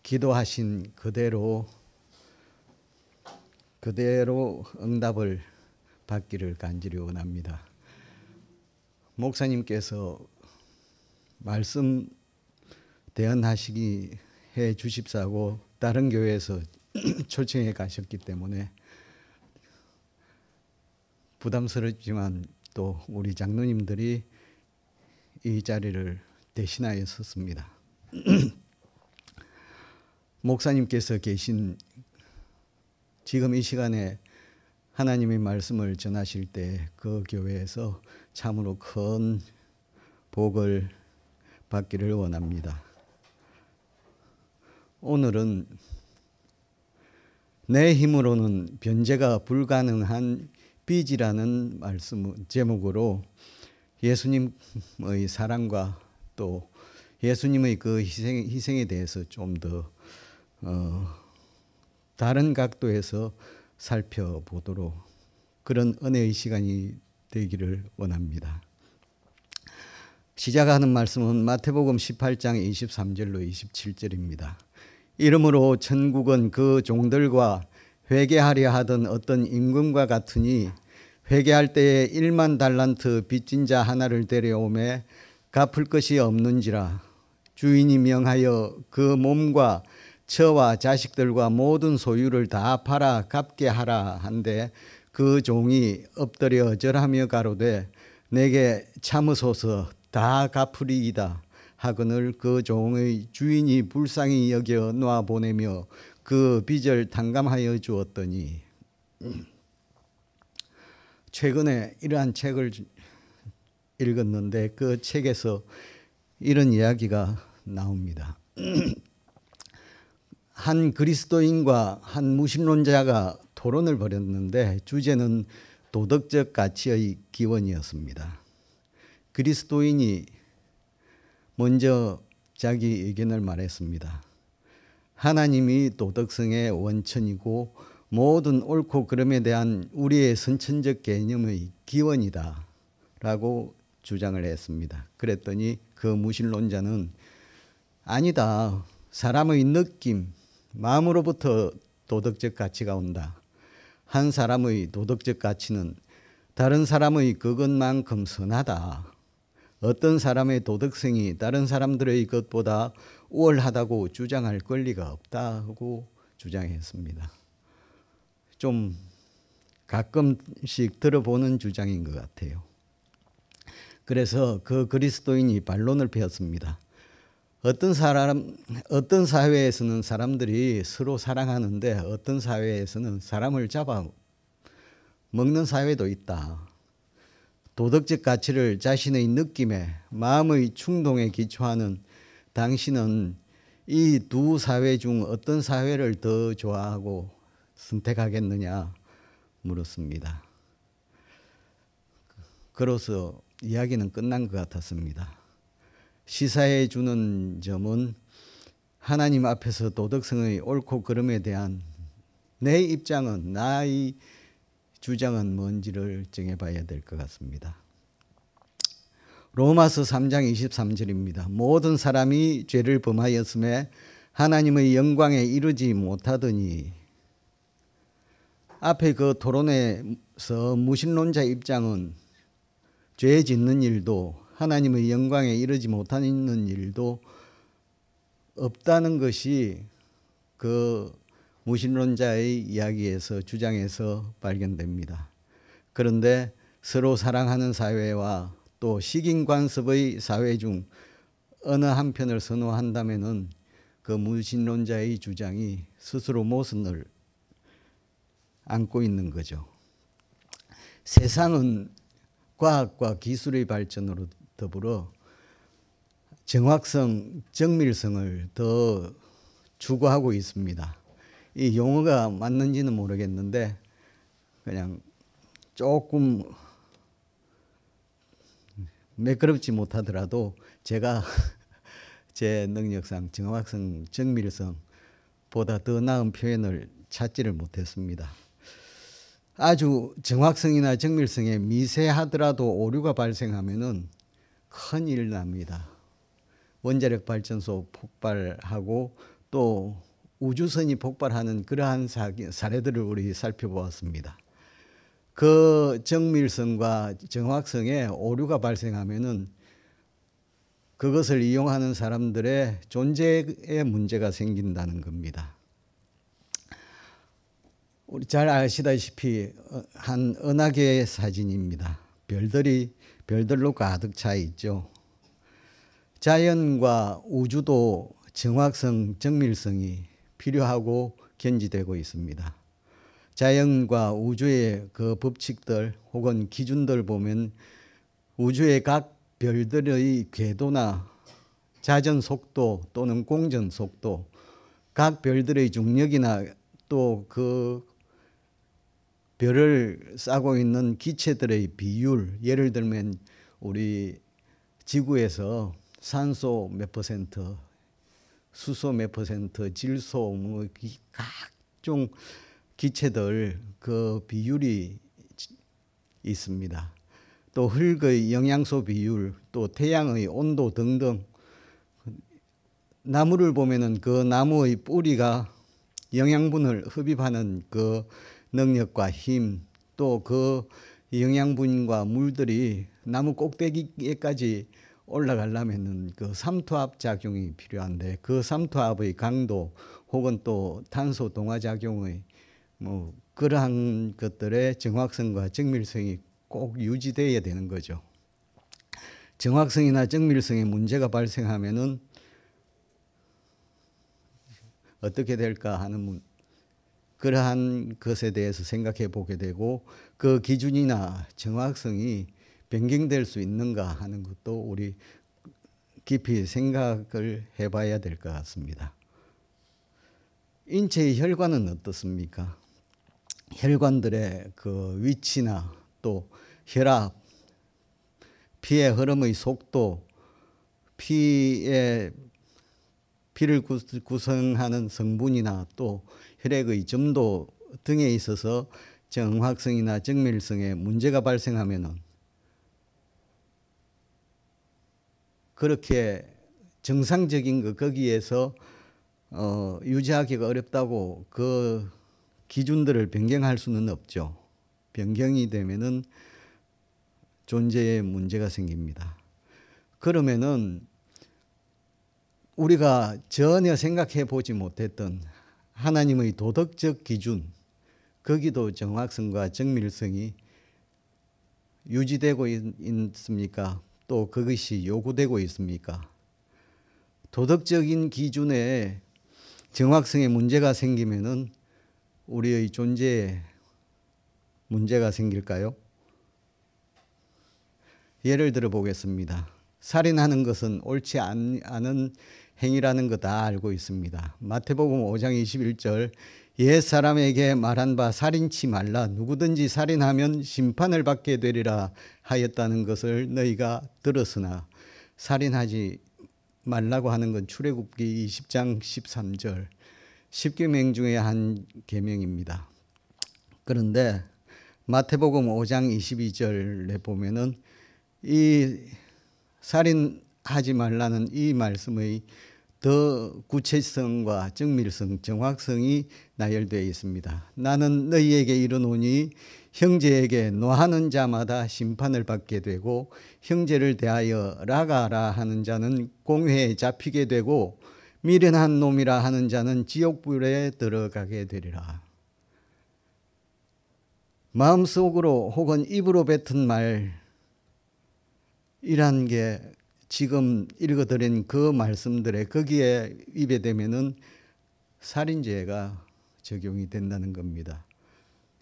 기도하신 그대로 응답을 받기를 간절히 원합니다. 목사님께서 말씀 대언하시기 해 주십사고 다른 교회에서 초청해 가셨기 때문에 부담스럽지만 또 우리 장로님들이 이 자리를 대신하여 섰습니다. 목사님께서 계신 지금 이 시간에 하나님의 말씀을 전하실 때 그 교회에서 참으로 큰 복을 받기를 원합니다. 오늘은 내 힘으로는 변제가 불가능한 빚이라는 말씀 제목으로 예수님의 사랑과 또 예수님의 그 희생에 대해서 좀 더 다른 각도에서 살펴보도록 그런 은혜의 시간이 되기를 원합니다. 시작하는 말씀은 마태복음 18장 23절로 27절입니다. 이러므로 천국은 그 종들과 회개하려 하던 어떤 임금과 같으니 회개할 때에 1만 달란트 빚진 자 하나를 데려오매 갚을 것이 없는지라 주인이 명하여 그 몸과 처와 자식들과 모든 소유를 다 팔아 갚게 하라 한데 그 종이 엎드려 절하며 가로되 내게 참으소서 다 갚으리이다 하거늘 그 종의 주인이 불쌍히 여겨 놓아 보내며 그 빚을 탕감하여 주었더니 최근에 이러한 책을 읽었는데 그 책에서 이런 이야기가 나옵니다. 한 그리스도인과 한 무신론자가 토론을 벌였는데 주제는 도덕적 가치의 기원이었습니다. 그리스도인이 먼저 자기 의견을 말했습니다. 하나님이 도덕성의 원천이고 모든 옳고 그름에 대한 우리의 선천적 개념의 기원이다 라고 주장을 했습니다. 그랬더니 그 무신론자는 아니다. 사람의 느낌, 마음으로부터 도덕적 가치가 온다. 한 사람의 도덕적 가치는 다른 사람의 그것만큼 선하다. 어떤 사람의 도덕성이 다른 사람들의 것보다 우월하다고 주장할 권리가 없다고 주장했습니다. 좀 가끔씩 들어보는 주장인 것 같아요. 그래서 그 그리스도인이 반론을 펴었습니다. 어떤 사회에서는 사람들이 서로 사랑하는데 어떤 사회에서는 사람을 잡아 먹는 사회도 있다. 도덕적 가치를 자신의 느낌에 마음의 충동에 기초하는 당신은 이 두 사회 중 어떤 사회를 더 좋아하고 선택하겠느냐 물었습니다. 그로서 이야기는 끝난 것 같았습니다. 시사해 주는 점은 하나님 앞에서 도덕성의 옳고 그름에 대한 내 입장은 나의 주장은 뭔지를 정해봐야 될 것 같습니다. 로마서 3장 23절입니다. 모든 사람이 죄를 범하였음에 하나님의 영광에 이르지 못하더니 앞에 그 토론에서 무신론자 입장은 죄 짓는 일도 하나님의 영광에 이르지 못하는 일도 없다는 것이 그 무신론자의 이야기에서 주장에서 발견됩니다. 그런데 서로 사랑하는 사회와 또 식인관습의 사회 중 어느 한편을 선호한다면은 그 무신론자의 주장이 스스로 모순을 안고 있는 거죠. 세상은 과학과 기술의 발전으로 더불어 정확성, 정밀성을 더 추구하고 있습니다. 이 용어가 맞는지는 모르겠는데 그냥 조금 매끄럽지 못하더라도 제가 제 능력상 정확성, 정밀성보다 더 나은 표현을 찾지를 못했습니다. 아주 정확성이나 정밀성에 미세하더라도 오류가 발생하면은 큰일 납니다. 원자력 발전소 폭발하고 또 우주선이 폭발하는 그러한 사례들을 우리 살펴보았습니다. 그 정밀성과 정확성에 오류가 발생하면은 그것을 이용하는 사람들의 존재에 문제가 생긴다는 겁니다. 우리 잘 아시다시피 한 은하계의 사진입니다. 별들로 가득 차 있죠. 자연과 우주도 정확성, 정밀성이 필요하고 견지되고 있습니다. 자연과 우주의 그 법칙들 혹은 기준들 보면 우주의 각 별들의 궤도나 자전 속도 또는 공전 속도, 각 별들의 중력이나 또 그 별을 싸고 있는 기체들의 비율, 예를 들면 우리 지구에서 산소 몇 퍼센트, 수소 몇 퍼센트, 질소, 뭐 각종 기체들 그 비율이 있습니다. 또 흙의 영양소 비율, 또 태양의 온도 등등. 나무를 보면은 그 나무의 뿌리가 영양분을 흡입하는 그 능력과 힘, 또 그 영양분과 물들이 나무 꼭대기에까지 올라가려면은 그 삼투압 작용이 필요한데 그 삼투압의 강도 혹은 또 탄소 동화 작용의 뭐 그러한 것들의 정확성과 정밀성이 꼭 유지되어야 되는 거죠. 정확성이나 정밀성에 문제가 발생하면은 어떻게 될까 하는 그러한 것에 대해서 생각해 보게 되고 그 기준이나 정확성이 변경될 수 있는가 하는 것도 우리 깊이 생각을 해봐야 될 것 같습니다. 인체의 혈관은 어떻습니까? 혈관들의 그 위치나 또 혈압, 피의 흐름의 속도, 피를 구성하는 성분이나 또 혈액의 점도 등에 있어서 정확성이나 정밀성에 문제가 발생하면은 그렇게 정상적인 거 거기에서 유지하기가 어렵다고 그 기준들을 변경할 수는 없죠. 변경이 되면은 존재에 문제가 생깁니다. 그러면은 우리가 전혀 생각해 보지 못했던 하나님의 도덕적 기준, 거기도 정확성과 정밀성이 유지되고 있습니까? 또 그것이 요구되고 있습니까? 도덕적인 기준에 정확성에 문제가 생기면은 우리의 존재에 문제가 생길까요? 예를 들어 보겠습니다. 살인하는 것은 옳지 않은 행위라는 거 다 알고 있습니다. 마태복음 5장 21절 옛 사람에게 말한 바 살인치 말라 누구든지 살인하면 심판을 받게 되리라 하였다는 것을 너희가 들었으나 살인하지 말라고 하는 건 출애굽기 20장 13절 10계명 중에 한 계명입니다. 그런데 마태복음 5장 22절에 보면은 이 살인하지 말라는 이 말씀의 더 구체성과 정밀성, 정확성이 나열되어 있습니다. 나는 너희에게 이르노니 형제에게 노하는 자마다 심판을 받게 되고 형제를 대하여 라가라 하는 자는 공회에 잡히게 되고 미련한 놈이라 하는 자는 지옥불에 들어가게 되리라. 마음속으로 혹은 입으로 뱉은 말이란 게 지금 읽어드린 그 말씀들에 거기에 입에 대면은 살인죄가 적용이 된다는 겁니다.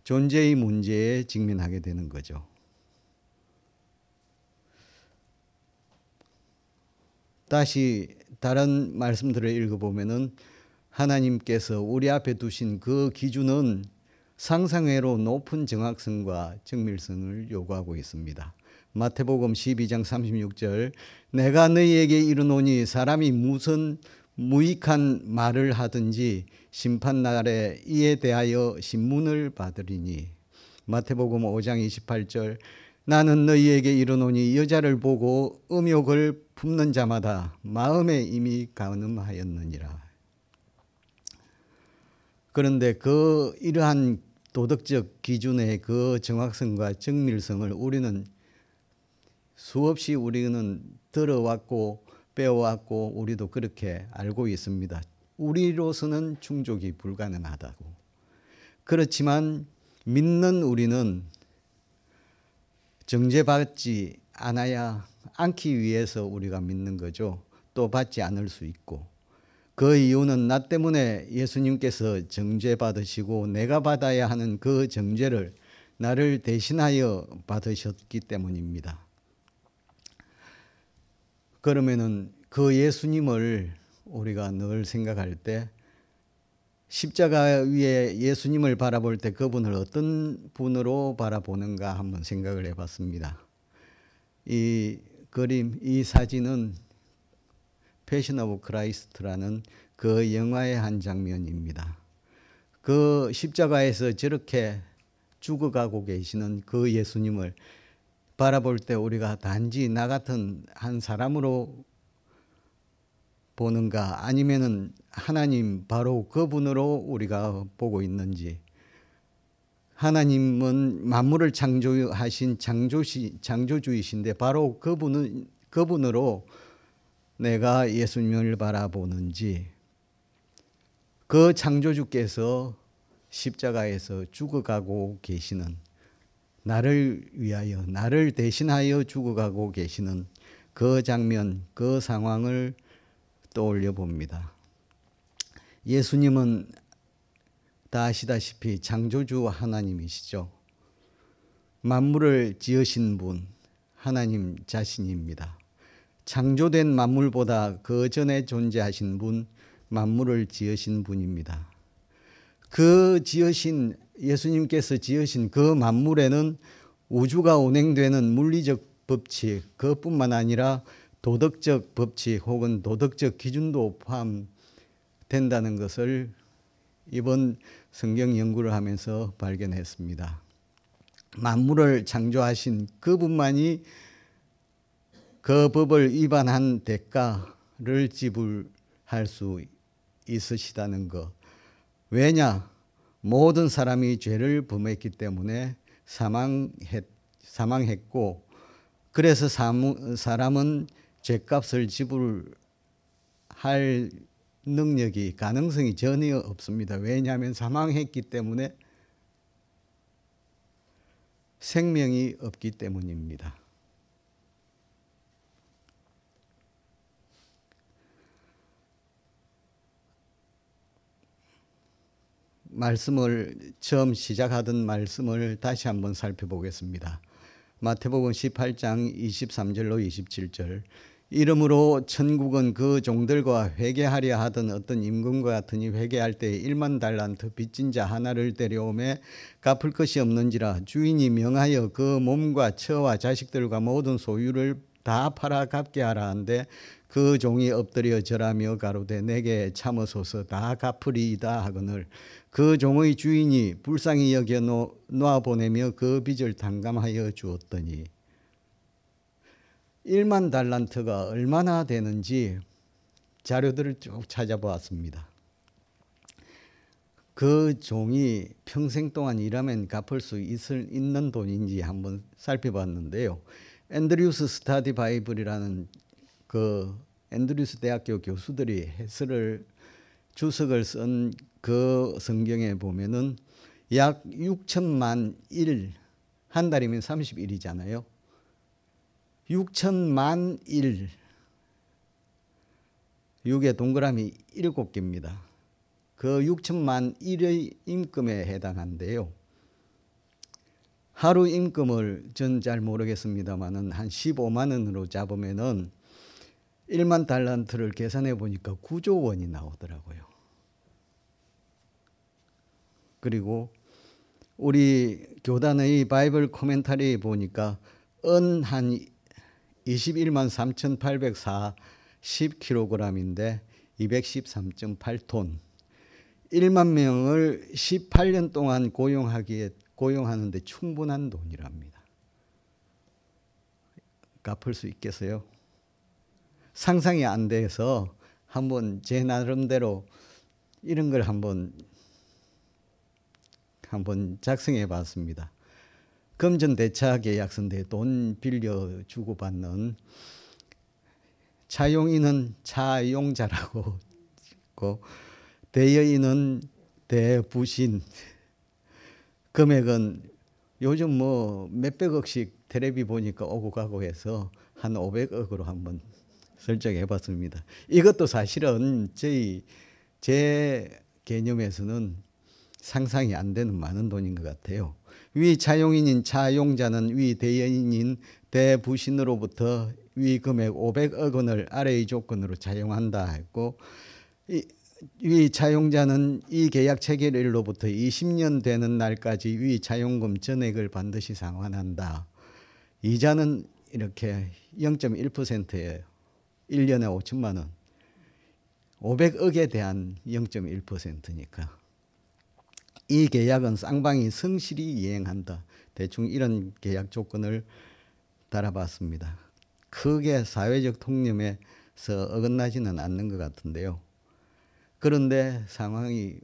존재의 문제에 직면하게 되는 거죠. 다시 다른 말씀들을 읽어보면은 하나님께서 우리 앞에 두신 그 기준은 상상외로 높은 정확성과 정밀성을 요구하고 있습니다. 마태복음 12장 36절 내가 너희에게 이르노니 사람이 무슨 무익한 말을 하든지 심판날에 이에 대하여 신문을 받으리니 마태복음 5장 28절 나는 너희에게 이르노니 여자를 보고 음욕을 품는 자마다 마음에 이미 간음하였느니라. 그런데 그 이러한 도덕적 기준의 그 정확성과 정밀성을 우리는 수없이 우리는 들어왔고 배워왔고 우리도 그렇게 알고 있습니다. 우리로서는 충족이 불가능하다고. 그렇지만 믿는 우리는 정죄받지 않기 위해서 우리가 믿는 거죠. 또 받지 않을 수 있고. 그 이유는 나 때문에 예수님께서 정죄받으시고 내가 받아야 하는 그 정죄를 나를 대신하여 받으셨기 때문입니다. 그러면은 그 예수님을 우리가 늘 생각할 때 십자가 위에 예수님을 바라볼 때 그분을 어떤 분으로 바라보는가 한번 생각을 해봤습니다. 이 그림, 이 사진은 패션 오브 크라이스트라는 그 영화의 한 장면입니다. 그 십자가에서 저렇게 죽어가고 계시는 그 예수님을 바라볼 때 우리가 단지 나 같은 한 사람으로 보는가 아니면은 하나님 바로 그분으로 우리가 보고 있는지. 하나님은 만물을 창조하신 창조주이신데 바로 그분으로 내가 예수님을 바라보는지, 그 창조주께서 십자가에서 죽어가고 계시는, 나를 위하여 나를 대신하여 죽어가고 계시는 그 장면, 그 상황을 떠올려 봅니다. 예수님은 다 아시다시피 창조주 하나님이시죠. 만물을 지으신 분 하나님 자신입니다. 창조된 만물보다 그 전에 존재하신 분, 만물을 지으신 분입니다. 그 예수님께서 지으신 그 만물에는 우주가 운행되는 물리적 법칙, 그뿐만 아니라 도덕적 법칙 혹은 도덕적 기준도 포함된다는 것을 이번 성경 연구를 하면서 발견했습니다. 만물을 창조하신 그분만이 그 법을 위반한 대가를 지불할 수 있으시다는 것. 왜냐? 모든 사람이 죄를 범했기 때문에 사망했고, 그래서 사람은 죄값을 지불할 능력이, 가능성이 전혀 없습니다. 왜냐하면 사망했기 때문에, 생명이 없기 때문입니다. 말씀을 처음 시작하던 말씀을 다시 한번 살펴보겠습니다. 마태복음 18장 23절로 27절. 이러므로 천국은 그 종들과 회개하려 하던 어떤 임금과 같으니 회개할 때 1만 달란트 빚진 자 하나를 데려오매 갚을 것이 없는지라 주인이 명하여 그 몸과 처와 자식들과 모든 소유를 다 팔아 갚게 하라 한데 그 종이 엎드려 절하며 가로되 내게 참으소서 다 갚으리이다 하거늘 그 종의 주인이 불쌍히 여겨 놓아보내며 그 빚을 탕감하여 주었더니 1만 달란트가 얼마나 되는지 자료들을 쭉 찾아보았습니다. 그 종이 평생 동안 일하면 갚을 수 있는 돈인지 한번 살펴봤는데요. 앤드류스 스타디 바이블이라는 그 앤드류스 대학교 교수들이 주석을 쓴 그 성경에 보면은 약 6천만 일, 한 달이면 30일이잖아요. 6천만 일, 6에 동그라미 7개입니다. 그 6천만 일의 임금에 해당한데요. 하루 임금을 전 잘 모르겠습니다만은 한 15만 원으로 잡으면은 1만 달란트를 계산해 보니까 9조 원이 나오더라고요. 그리고 우리 교단의 바이블 코멘터리 보니까 은 한 21만 3,840kg인데 213.8톤. 1만 명을 18년 동안 고용하는데 충분한 돈이랍니다. 갚을 수 있겠어요? 상상이 안 돼서 한번 제 나름대로 이런 걸 한번 한번 작성해 봤습니다. 금전대차 계약서인데 돈 빌려 주고받는 차용인은 차용자라고 있고 대여인은 대부신, 금액은 요즘 뭐 몇백억씩 텔레비 보니까 오고 가고 해서 한 500억으로 한번 설정해 봤습니다. 이것도 사실은 제 개념에서는 상상이 안 되는 많은 돈인 것 같아요. 위 차용인인 차용자는 위 대여인인 대부신으로부터 위 금액 500억 원을 아래의 조건으로 차용한다 했고, 위 차용자는 이 계약 체결일로부터 20년 되는 날까지 위 차용금 전액을 반드시 상환한다. 이자는 이렇게 0.1%예요. 1년에 5천만 원. 500억에 대한 0.1%니까. 이 계약은 쌍방이 성실히 이행한다. 대충 이런 계약 조건을 달아봤습니다. 크게 사회적 통념에서 어긋나지는 않는 것 같은데요. 그런데 상황이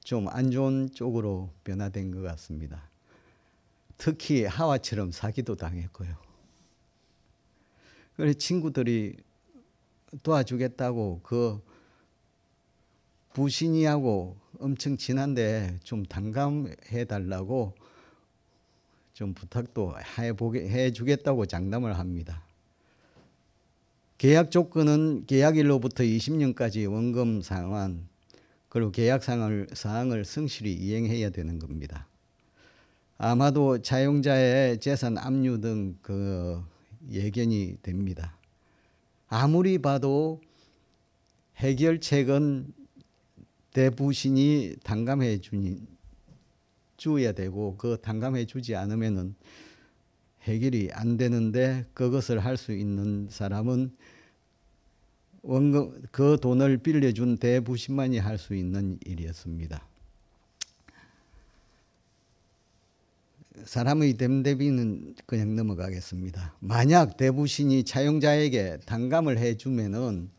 좀 안 좋은 쪽으로 변화된 것 같습니다. 특히 하와처럼 사기도 당했고요. 그래서 친구들이 도와주겠다고 그 부신이하고 엄청 친한데 좀 단감해 달라고 좀 부탁도 해주겠다고 장담을 합니다. 계약 조건은 계약일로부터 20년까지 원금 상환, 그리고 계약 사항을 성실히 이행해야 되는 겁니다. 아마도 차용자의 재산 압류 등 그 예견이 됩니다. 아무리 봐도 해결책은 대부신이 단감해 주어야 되고, 그 단감해 주지 않으면은 해결이 안 되는데, 그것을 할 수 있는 사람은 원금, 그 돈을 빌려준 대부신만이 할 수 있는 일이었습니다. 사람의 됨대비는 그냥 넘어가겠습니다. 만약 대부신이 차용자에게 단감을 해주면은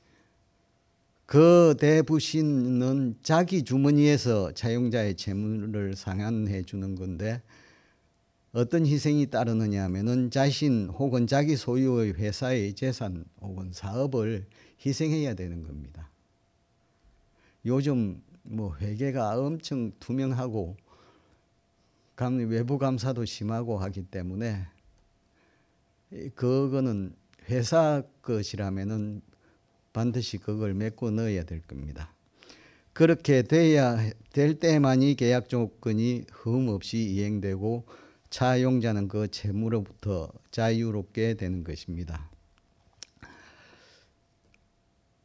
그 대부신은 자기 주머니에서 차용자의 채무를 상환해 주는 건데, 어떤 희생이 따르느냐 하면은 자신 혹은 자기 소유의 회사의 재산 혹은 사업을 희생해야 되는 겁니다. 요즘 뭐 회계가 엄청 투명하고 외부 감사도 심하고 하기 때문에 그거는 회사 것이라면은 반드시 그걸 메꿔 넣어야 될 겁니다. 그렇게 돼야 될 때만이 계약 조건이 흠없이 이행되고 차용자는 그 채무로부터 자유롭게 되는 것입니다.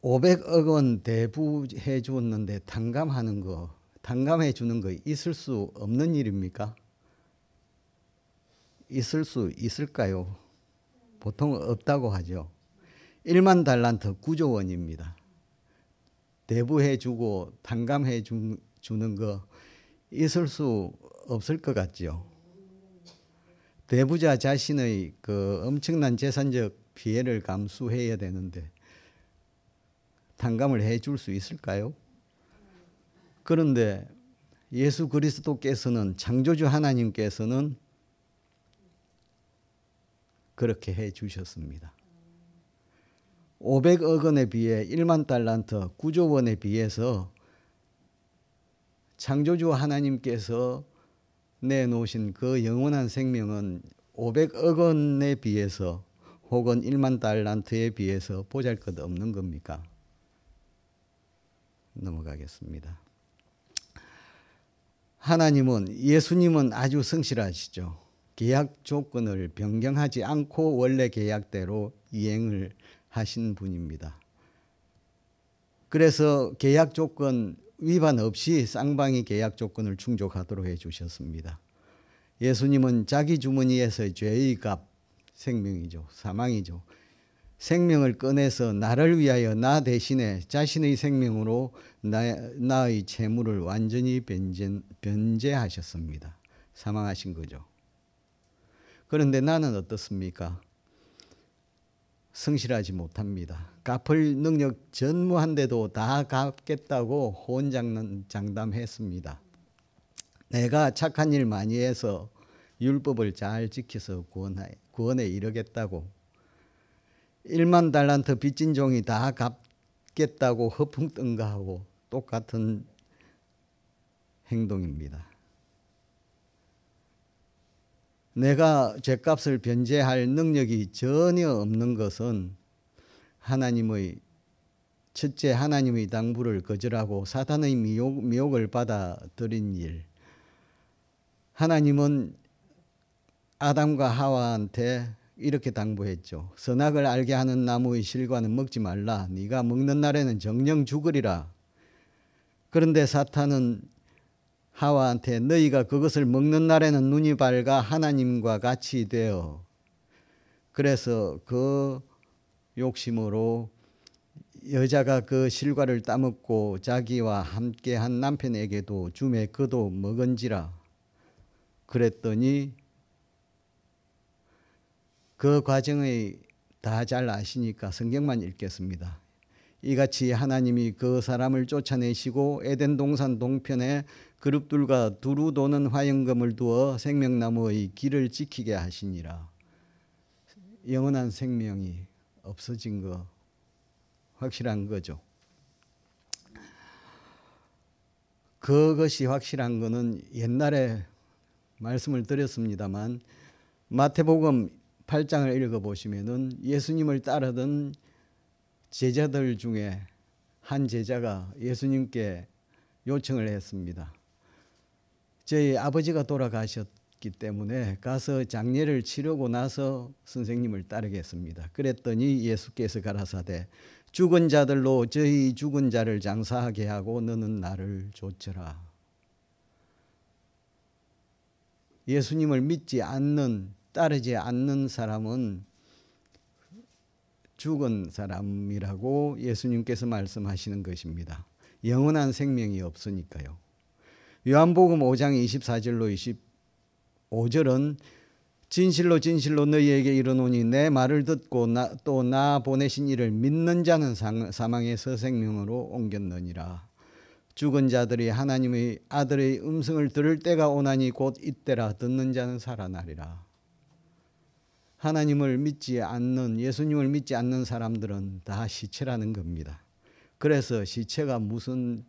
500억 원 대부해 주었는데 단감해 주는 거 있을 수 없는 일입니까? 있을 수 있을까요? 보통 없다고 하죠. 1만 달란트 9조 원입니다. 대부해 주고 단감해 주는 거 있을 수 없을 것 같죠. 대부자 자신의 그 엄청난 재산적 피해를 감수해야 되는데 단감을 해줄 수 있을까요? 그런데 예수 그리스도께서는, 창조주 하나님께서는 그렇게 해 주셨습니다. 500억 원에 비해 1만 달란트 9조 원에 비해서 창조주 하나님께서 내놓으신 그 영원한 생명은 500억 원에 비해서 혹은 1만 달란트에 비해서 보잘것없는 겁니까? 넘어가겠습니다. 예수님은 아주 성실하시죠. 계약 조건을 변경하지 않고 원래 계약대로 이행을 하신 분입니다. 그래서 계약 조건 위반 없이 쌍방이 계약 조건을 충족하도록 해주셨습니다. 예수님은 자기 주머니에서 죄의 값, 생명이죠, 사망이죠, 생명을 꺼내서 나를 위하여 나 대신에 자신의 생명으로 나의 채무를 완전히 변제하셨습니다. 사망하신 거죠. 그런데 나는 어떻습니까? 성실하지 못합니다. 갚을 능력 전무한데도 다 갚겠다고 호언장담했습니다. 내가 착한 일 많이 해서 율법을 잘 지켜서 구원에 이르겠다고 1만 달란트 빚진 종이 다 갚겠다고 허풍뜬가하고 똑같은 행동입니다. 내가 죄값을 변제할 능력이 전혀 없는 것은 첫째 하나님의 당부를 거절하고 사탄의 미혹을 받아들인 일. 하나님은 아담과 하와한테 이렇게 당부했죠. 선악을 알게 하는 나무의 실과는 먹지 말라. 네가 먹는 날에는 정령 죽으리라. 그런데 사탄은 하와한테 너희가 그것을 먹는 날에는 눈이 밝아 하나님과 같이 되어, 그래서 그 욕심으로 여자가 그 실과를 따먹고 자기와 함께한 남편에게도 주매 그도 먹은지라. 그랬더니 그 과정을 다 잘 아시니까 성경만 읽겠습니다. 이같이 하나님이 그 사람을 쫓아내시고 에덴 동산 동편에 그룹들과 두루 도는 화영금을 두어 생명나무의 길을 지키게 하시니라. 영원한 생명이 없어진 거 확실한 거죠. 그것이 확실한 거는 옛날에 말씀을 드렸습니다만 마태복음 8장을 읽어보시면은 예수님을 따르던 제자들 중에 한 제자가 예수님께 요청을 했습니다. 저희 아버지가 돌아가셨기 때문에 가서 장례를 치르고 나서 선생님을 따르겠습니다. 그랬더니 예수께서 가라사대 죽은 자들로 저희 죽은 자를 장사하게 하고 너는 나를 좇으라. 예수님을 믿지 않는, 따르지 않는 사람은 죽은 사람이라고 예수님께서 말씀하시는 것입니다. 영원한 생명이 없으니까요. 요한복음 5장 24절로 25절은 진실로 진실로 너희에게 이르노니 내 말을 듣고 또 나 보내신 이를 믿는 자는 사망에서 생명으로 옮겼느니라. 죽은 자들이 하나님의 아들의 음성을 들을 때가 오나니 곧 이때라. 듣는 자는 살아나리라. 하나님을 믿지 않는, 예수님을 믿지 않는 사람들은 다 시체라는 겁니다. 그래서 시체가 무슨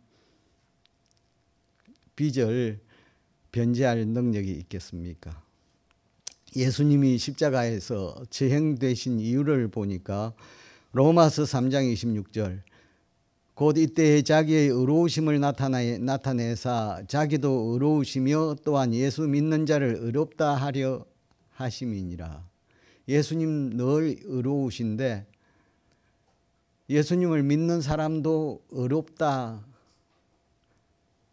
빚을 변제할 능력이 있겠습니까? 예수님이 십자가에서 처형되신 이유를 보니까 로마서 3장 26절 곧 이때에 자기의 의로우심을 나타내사 자기도 의로우시며 또한 예수 믿는 자를 의롭다 하려 하심이니라. 예수님 늘 의로우신데 예수님을 믿는 사람도 의롭다.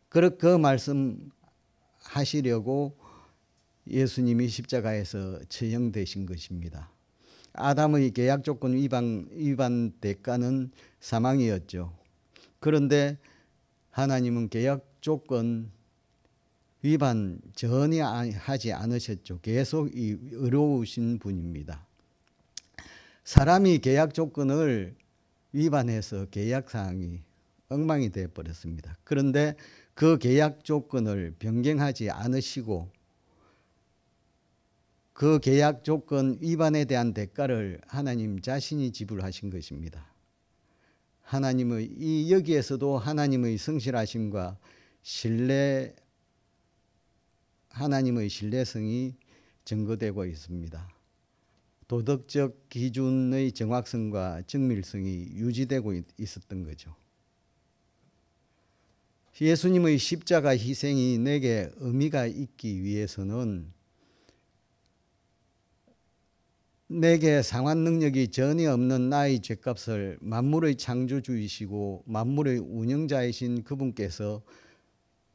그 말씀 하시려고 예수님이 십자가에서 처형되신 것입니다. 아담의 계약 조건 위반 대가는 사망이었죠. 그런데 하나님은 계약 조건 위반 전혀 하지 않으셨죠. 계속 의로우신 분입니다. 사람이 계약 조건을 위반해서 계약 사항이 엉망이 되어 버렸습니다. 그런데 그 계약 조건을 변경하지 않으시고 그 계약 조건 위반에 대한 대가를 하나님 자신이 지불하신 것입니다. 여기에서도 하나님의 성실하심과 하나님의 신뢰성이 증거되고 있습니다. 도덕적 기준의 정확성과 정밀성이 유지되고 있었던 거죠. 예수님의 십자가 희생이 내게 의미가 있기 위해서는 내게 상환 능력이 전혀 없는 나의 죄값을 만물의 창조주이시고 만물의 운영자이신 그분께서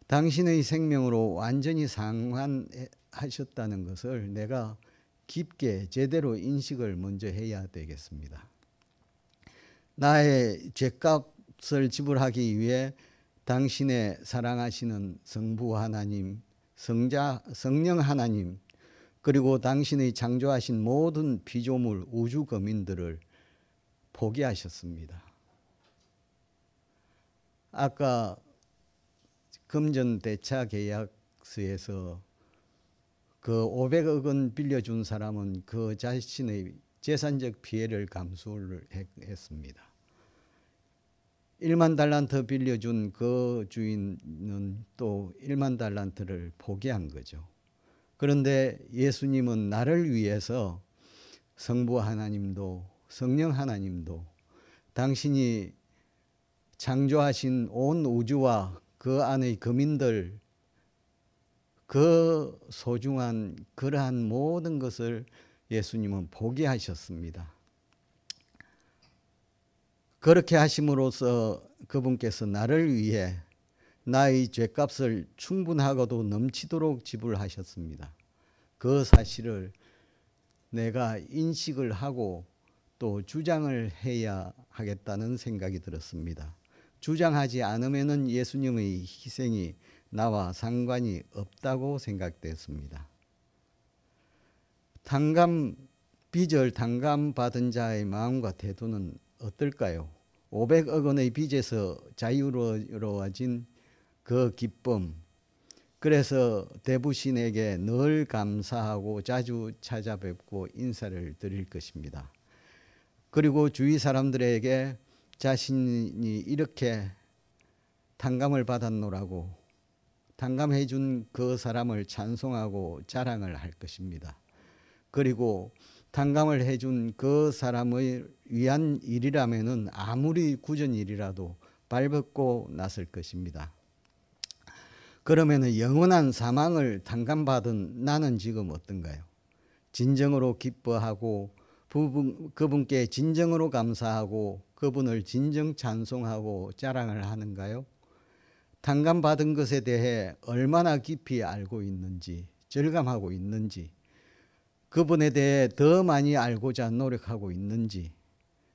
당신의 생명으로 완전히 상환하셨다는 것을 내가 깊게 제대로 인식을 먼저 해야 되겠습니다. 나의 죄값을 지불하기 위해 당신의 사랑하시는 성부 하나님, 성령 하나님, 그리고 당신의 창조하신 모든 피조물, 우주 거민들을 포기하셨습니다. 아까 금전 대차 계약 텍스에서 그 500억 원 빌려준 사람은 그 자신의 재산적 피해를 감수를 했습니다. 1만 달란트 빌려준 그 주인은 또 1만 달란트를 포기한 거죠. 그런데 예수님은 나를 위해서 성부 하나님도 성령 하나님도 당신이 창조하신 온 우주와 그 안의 거민들, 그 소중한 그러한 모든 것을 예수님은 포기하셨습니다. 그렇게 하심으로써 그분께서 나를 위해 나의 죗값을 충분하고도 넘치도록 지불하셨습니다. 그 사실을 내가 인식을 하고 또 주장을 해야 하겠다는 생각이 들었습니다. 주장하지 않으면 예수님의 희생이 나와 상관이 없다고 생각됐습니다. 빚을 탕감받은 자의 마음과 태도는 어떨까요? 500억 원의 빚에서 자유로워진 그 기쁨, 그래서 대부신에게 늘 감사하고 자주 찾아뵙고 인사를 드릴 것입니다. 그리고 주위 사람들에게 자신이 이렇게 탕감을 받았노라고 탕감해 준 그 사람을 찬송하고 자랑을 할 것입니다. 그리고 탕감을 해준 그 사람을 위한 일이라면은 아무리 굳은 일이라도 발벗고 나설 것입니다. 그러면은 영원한 사망을 탕감받은 나는 지금 어떤가요? 진정으로 기뻐하고 그분께 진정으로 감사하고 그분을 진정 찬송하고 자랑을 하는가요? 탕감받은 것에 대해 얼마나 깊이 알고 있는지, 절감하고 있는지, 그분에 대해 더 많이 알고자 노력하고 있는지,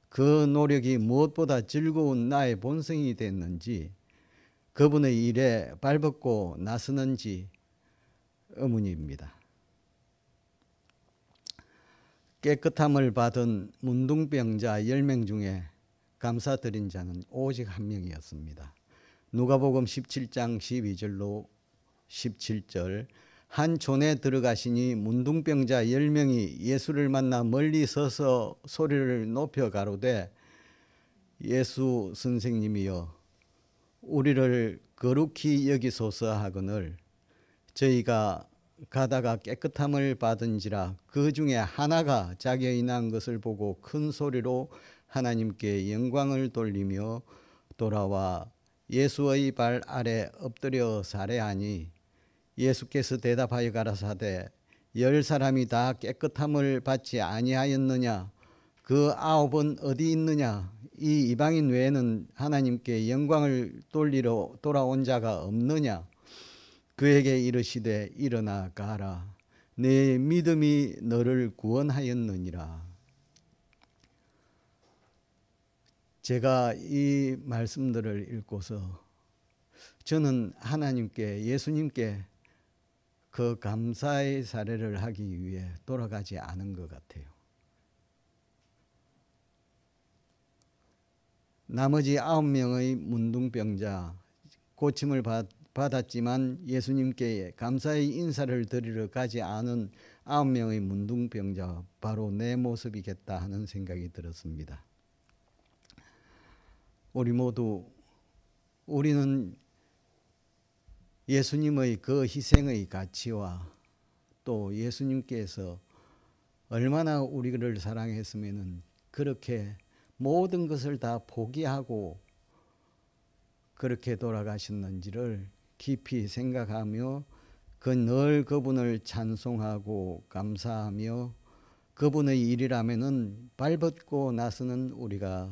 그 노력이 무엇보다 즐거운 나의 본성이 됐는지, 그분의 일에 발벗고 나서는지 의문입니다. 깨끗함을 받은 문둥병자 10명 중에 감사드린 자는 오직 한 명이었습니다. 누가복음 17장 12절로 17절, 한 촌에 들어가시니 문둥병자 10명이 예수를 만나 멀리 서서 소리를 높여 가로되 예수 선생님이여 우리를 거룩히 여기소서 하거늘 저희가 가다가 깨끗함을 받은지라. 그 중에 하나가 자기의 난 것을 보고 큰 소리로 하나님께 영광을 돌리며 돌아와 예수의 발 아래 엎드려 살해하니 예수께서 대답하여 가라사대 10사람이 다 깨끗함을 받지 아니하였느냐? 그 9은 어디 있느냐? 이 이방인 외에는 하나님께 영광을 돌리러 돌아온 자가 없느냐? 그에게 이르시되 일어나 가라. 내 믿음이 너를 구원하였느니라. 제가 이 말씀들을 읽고서 저는 하나님께, 예수님께 그 감사의 사례를 하기 위해 돌아가지 않은 것 같아요. 나머지 9명의 문둥병자, 고침을 받았지만 예수님께 감사의 인사를 드리러 가지 않은 9명의 문둥병자, 바로 내 모습이겠다 하는 생각이 들었습니다. 우리 모두, 우리는 예수님의 그 희생의 가치와 또 예수님께서 얼마나 우리를 사랑했으면 그렇게 모든 것을 다 포기하고 그렇게 돌아가셨는지를 깊이 생각하며 늘 그분을 찬송하고 감사하며 그분의 일이라면은 발벗고 나서는 우리가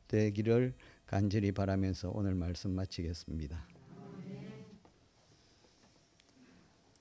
되기를 간절히 바라면서 오늘 말씀 마치겠습니다.